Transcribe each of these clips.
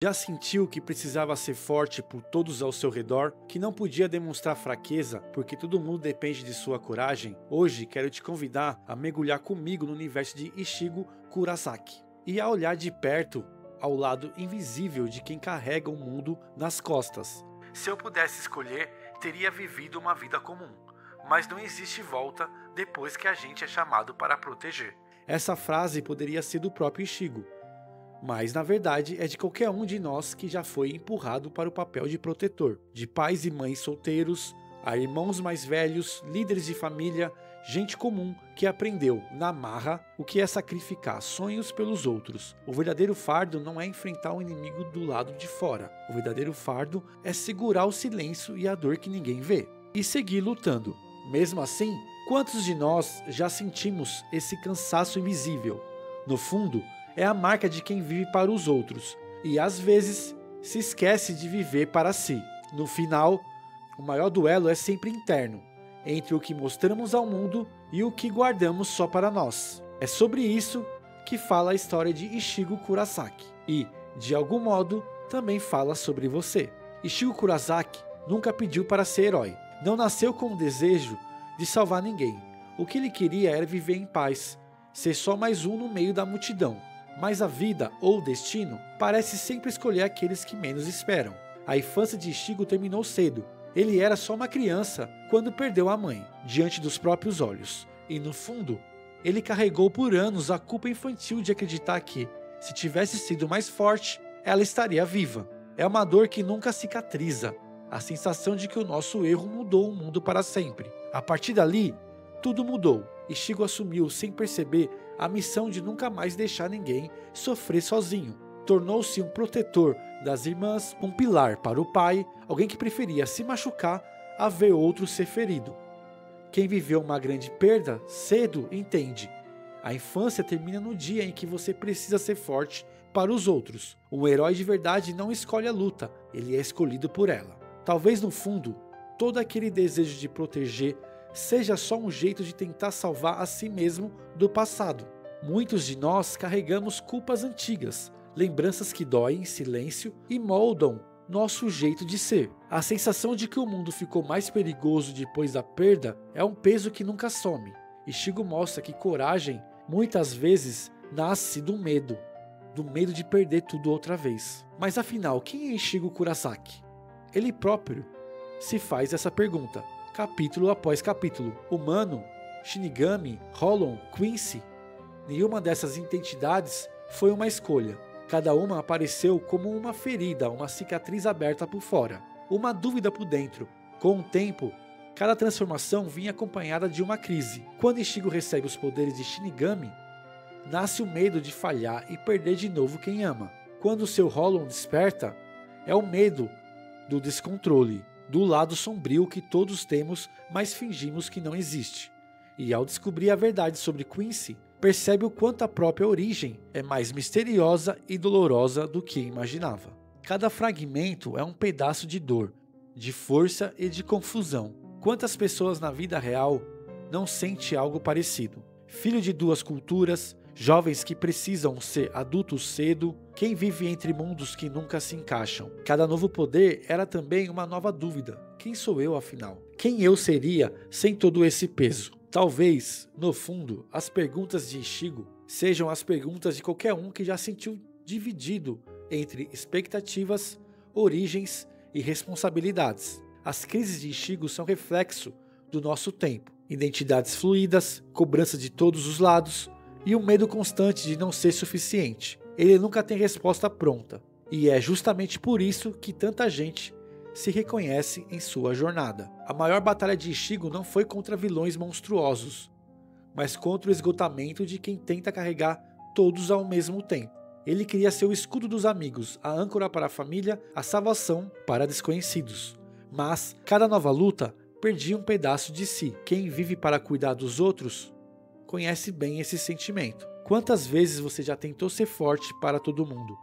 Já sentiu que precisava ser forte por todos ao seu redor, que não podia demonstrar fraqueza porque todo mundo depende de sua coragem? Hoje quero te convidar a mergulhar comigo no universo de Ichigo Kurosaki e a olhar de perto ao lado invisível de quem carrega o mundo nas costas. Se eu pudesse escolher, teria vivido uma vida comum, mas não existe volta depois que a gente é chamado para proteger. Essa frase poderia ser do próprio Ichigo, mas na verdade é de qualquer um de nós que já foi empurrado para o papel de protetor, de pais e mães solteiros, a irmãos mais velhos, líderes de família, gente comum que aprendeu na marra o que é sacrificar sonhos pelos outros. O verdadeiro fardo não é enfrentar o inimigo do lado de fora. O verdadeiro fardo é segurar o silêncio e a dor que ninguém vê e seguir lutando. Mesmo assim, quantos de nós já sentimos esse cansaço invisível? No fundo, é a marca de quem vive para os outros e às vezes se esquece de viver para si. No final, o maior duelo é sempre interno, entre o que mostramos ao mundo e o que guardamos só para nós. É sobre isso que fala a história de Ichigo Kurosaki e, de algum modo, também fala sobre você. Ichigo Kurosaki nunca pediu para ser herói, não nasceu com o desejo de salvar ninguém. O que ele queria era viver em paz, ser só mais um no meio da multidão. Mas a vida, ou o destino, parece sempre escolher aqueles que menos esperam. A infância de Ichigo terminou cedo. Ele era só uma criança quando perdeu a mãe, diante dos próprios olhos. E no fundo, ele carregou por anos a culpa infantil de acreditar que, se tivesse sido mais forte, ela estaria viva. É uma dor que nunca cicatriza, a sensação de que o nosso erro mudou o mundo para sempre. A partir dali, tudo mudou. Ichigo assumiu, sem perceber, a missão de nunca mais deixar ninguém sofrer sozinho. Tornou-se um protetor das irmãs, um pilar para o pai, alguém que preferia se machucar a ver outro ser ferido. Quem viveu uma grande perda cedo entende. A infância termina no dia em que você precisa ser forte para os outros. Um herói de verdade não escolhe a luta, ele é escolhido por ela. Talvez no fundo, todo aquele desejo de proteger seja só um jeito de tentar salvar a si mesmo do passado. Muitos de nós carregamos culpas antigas, lembranças que doem em silêncio e moldam nosso jeito de ser. A sensação de que o mundo ficou mais perigoso depois da perda é um peso que nunca some. Ichigo mostra que coragem, muitas vezes, nasce do medo de perder tudo outra vez. Mas afinal, quem é Ichigo Kurosaki? Ele próprio se faz essa pergunta, capítulo após capítulo. Humano, Shinigami, Hollow, Quincy, nenhuma dessas identidades foi uma escolha. Cada uma apareceu como uma ferida, uma cicatriz aberta por fora, uma dúvida por dentro. Com o tempo, cada transformação vinha acompanhada de uma crise. Quando Ichigo recebe os poderes de Shinigami, nasce o medo de falhar e perder de novo quem ama. Quando seu Hollow desperta, é o medo do descontrole, do lado sombrio que todos temos, mas fingimos que não existe. E ao descobrir a verdade sobre Quincy, percebe o quanto a própria origem é mais misteriosa e dolorosa do que imaginava. Cada fragmento é um pedaço de dor, de força e de confusão. Quantas pessoas na vida real não sentem algo parecido? Filho de duas culturas, jovens que precisam ser adultos cedo, quem vive entre mundos que nunca se encaixam. Cada novo poder era também uma nova dúvida. Quem sou eu afinal? Quem eu seria sem todo esse peso? Talvez, no fundo, as perguntas de Ichigo sejam as perguntas de qualquer um que já se sentiu dividido entre expectativas, origens e responsabilidades. As crises de Ichigo são reflexo do nosso tempo. Identidades fluídas, cobrança de todos os lados e um medo constante de não ser suficiente. Ele nunca tem resposta pronta. E é justamente por isso que tanta gente se reconhece em sua jornada. A maior batalha de Ichigo não foi contra vilões monstruosos, mas contra o esgotamento de quem tenta carregar todos ao mesmo tempo. Ele queria ser o escudo dos amigos, a âncora para a família, a salvação para desconhecidos. Mas cada nova luta perdia um pedaço de si. Quem vive para cuidar dos outros conhece bem esse sentimento. Quantas vezes você já tentou ser forte para todo mundo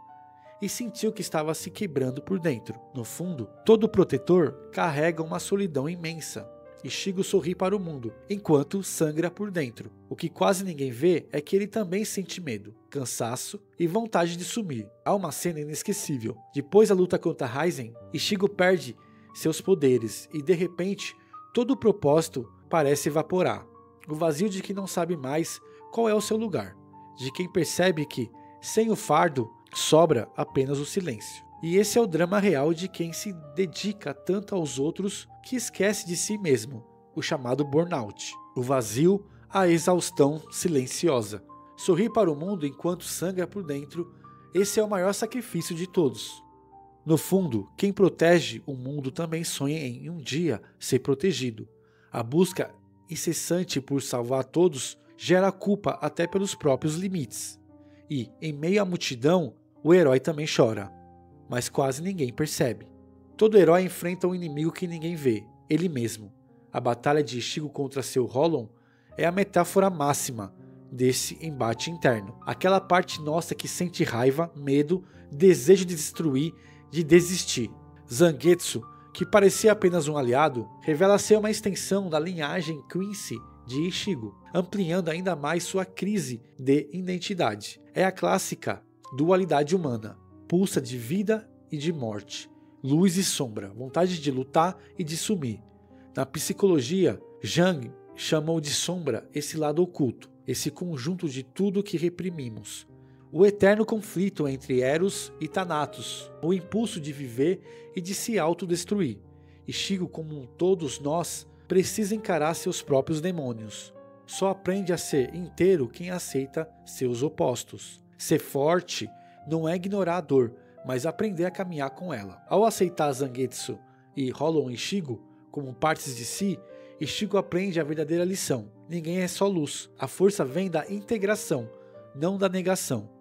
e sentiu que estava se quebrando por dentro? No fundo, todo protetor carrega uma solidão imensa. Ishigo sorri para o mundo, enquanto sangra por dentro. O que quase ninguém vê é que ele também sente medo, cansaço e vontade de sumir. Há uma cena inesquecível. Depois da luta contra Raizen, Ishigo perde seus poderes e de repente todo o propósito parece evaporar. O vazio de quem não sabe mais qual é o seu lugar, de quem percebe que, sem o fardo, sobra apenas o silêncio. E esse é o drama real de quem se dedica tanto aos outros que esquece de si mesmo, o chamado burnout. O vazio, a exaustão silenciosa. Sorrir para o mundo enquanto sangra por dentro, esse é o maior sacrifício de todos. No fundo, quem protege o mundo também sonha em um dia ser protegido. A busca incessante por salvar todos gera culpa até pelos próprios limites. E, em meio à multidão, o herói também chora. Mas quase ninguém percebe. Todo herói enfrenta um inimigo que ninguém vê, ele mesmo. A batalha de Ishigo contra seu Holon é a metáfora máxima desse embate interno. Aquela parte nossa que sente raiva, medo, desejo de destruir, de desistir. Zangetsu, que parecia apenas um aliado, revela ser uma extensão da linhagem Quincy de Ishigo, ampliando ainda mais sua crise de identidade. É a clássica dualidade humana. Pulsa de vida e de morte, luz e sombra, vontade de lutar e de sumir. Na psicologia, Jung chamou de sombra esse lado oculto, esse conjunto de tudo que reprimimos. O eterno conflito entre Eros e Thanatos, o impulso de viver e de se autodestruir. Ishigo, como todos nós, precisa encarar seus próprios demônios. Só aprende a ser inteiro quem aceita seus opostos. Ser forte não é ignorar a dor, mas aprender a caminhar com ela. Ao aceitar Zangetsu e Holon Ishigo como partes de si, Ishigo aprende a verdadeira lição. Ninguém é só luz. A força vem da integração, não da negação.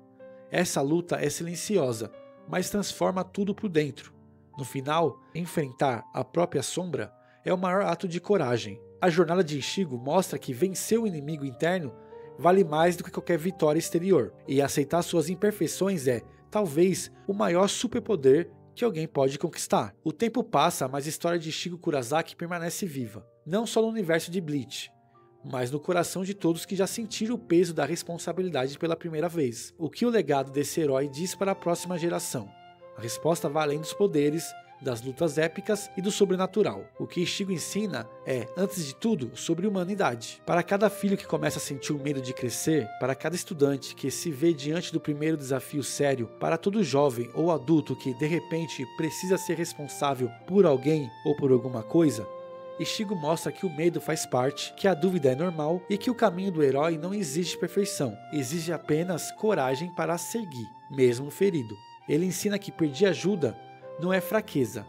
Essa luta é silenciosa, mas transforma tudo por dentro. No final, enfrentar a própria sombra é o maior ato de coragem. A jornada de Ishigo mostra que vencer o inimigo interno vale mais do que qualquer vitória exterior, e aceitar suas imperfeições é, talvez, o maior superpoder que alguém pode conquistar. O tempo passa, mas a história de Ishigo Kurosaki permanece viva, não só no universo de Bleach, mas no coração de todos que já sentiram o peso da responsabilidade pela primeira vez. O que o legado desse herói diz para a próxima geração? A resposta vai além dos poderes, das lutas épicas e do sobrenatural. O que Ishigo ensina é, antes de tudo, sobre humanidade. Para cada filho que começa a sentir o medo de crescer, para cada estudante que se vê diante do primeiro desafio sério, para todo jovem ou adulto que, de repente, precisa ser responsável por alguém ou por alguma coisa, Ishigo mostra que o medo faz parte, que a dúvida é normal e que o caminho do herói não exige perfeição, exige apenas coragem para seguir, mesmo ferido. Ele ensina que pedir ajuda não é fraqueza,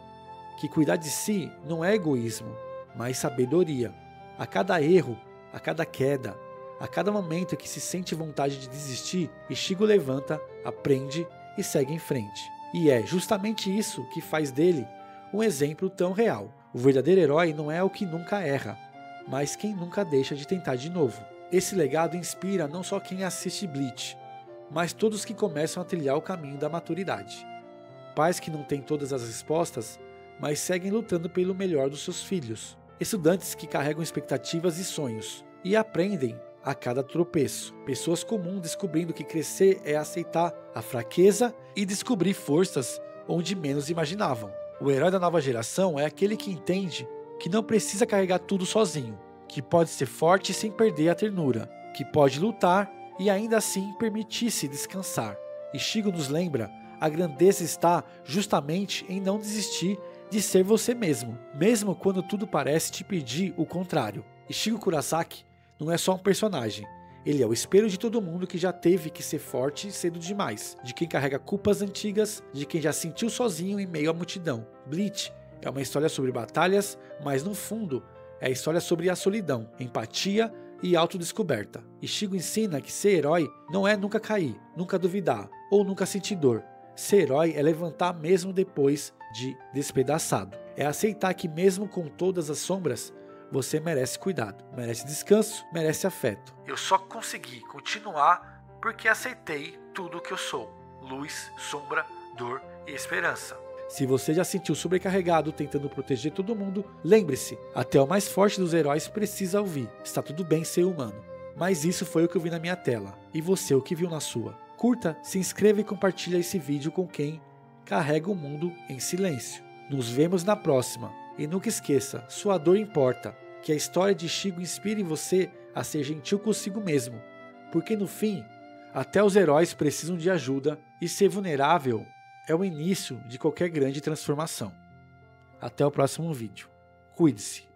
que cuidar de si não é egoísmo, mas sabedoria. A cada erro, a cada queda, a cada momento que se sente vontade de desistir, Ishigo levanta, aprende e segue em frente. E é justamente isso que faz dele um exemplo tão real. O verdadeiro herói não é o que nunca erra, mas quem nunca deixa de tentar de novo. Esse legado inspira não só quem assiste Bleach, mas todos que começam a trilhar o caminho da maturidade. Pais que não têm todas as respostas, mas seguem lutando pelo melhor dos seus filhos. Estudantes que carregam expectativas e sonhos, e aprendem a cada tropeço. Pessoas comuns descobrindo que crescer é aceitar a fraqueza e descobrir forças onde menos imaginavam. O herói da nova geração é aquele que entende que não precisa carregar tudo sozinho, que pode ser forte sem perder a ternura, que pode lutar e ainda assim permitir-se descansar. Ishigo nos lembra: a grandeza está justamente em não desistir de ser você mesmo, mesmo quando tudo parece te pedir o contrário. Ishigo Kurosaki não é só um personagem, ele é o espelho de todo mundo que já teve que ser forte cedo demais, de quem carrega culpas antigas, de quem já sentiu sozinho em meio à multidão. Bleach é uma história sobre batalhas, mas no fundo é a história sobre a solidão, empatia e autodescoberta. Ishigo ensina que ser herói não é nunca cair, nunca duvidar ou nunca sentir dor. Ser herói é levantar mesmo depois de despedaçado. É aceitar que mesmo com todas as sombras, você merece cuidado, merece descanso, merece afeto. Eu só consegui continuar porque aceitei tudo o que eu sou. Luz, sombra, dor e esperança. Se você já se sentiu sobrecarregado tentando proteger todo mundo, lembre-se, até o mais forte dos heróis precisa ouvir. Está tudo bem ser humano. Mas isso foi o que eu vi na minha tela. E você, o que viu na sua? Curta, se inscreva e compartilhe esse vídeo com quem carrega o mundo em silêncio. Nos vemos na próxima. E nunca esqueça, sua dor importa. Que a história de Ichigo inspire você a ser gentil consigo mesmo. Porque no fim, até os heróis precisam de ajuda e ser vulnerável é o início de qualquer grande transformação. Até o próximo vídeo. Cuide-se.